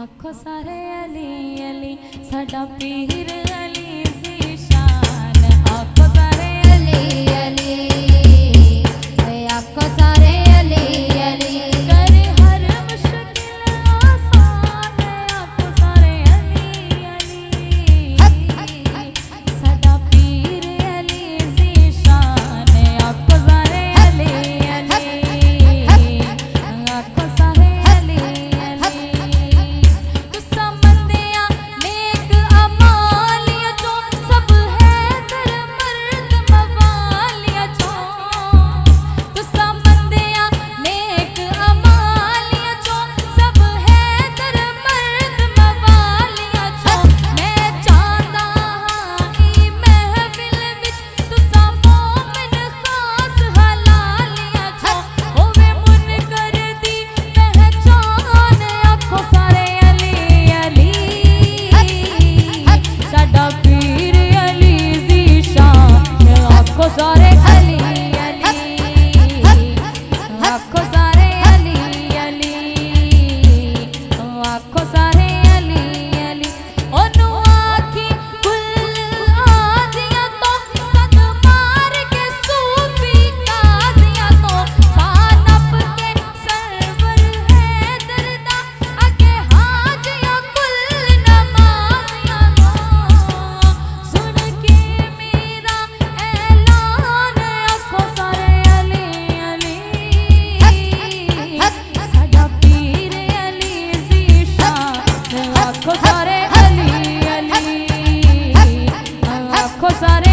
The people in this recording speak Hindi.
आखो सारे अली अली साडा पीर अली दी शान। आखो सारे अली अली आखो सारे अली अली करे हर मुश्किल आसान। आखो सारे अली अली साडा पीर अली दी शान। आखो सारे अली अली आखो सारे आखो सारे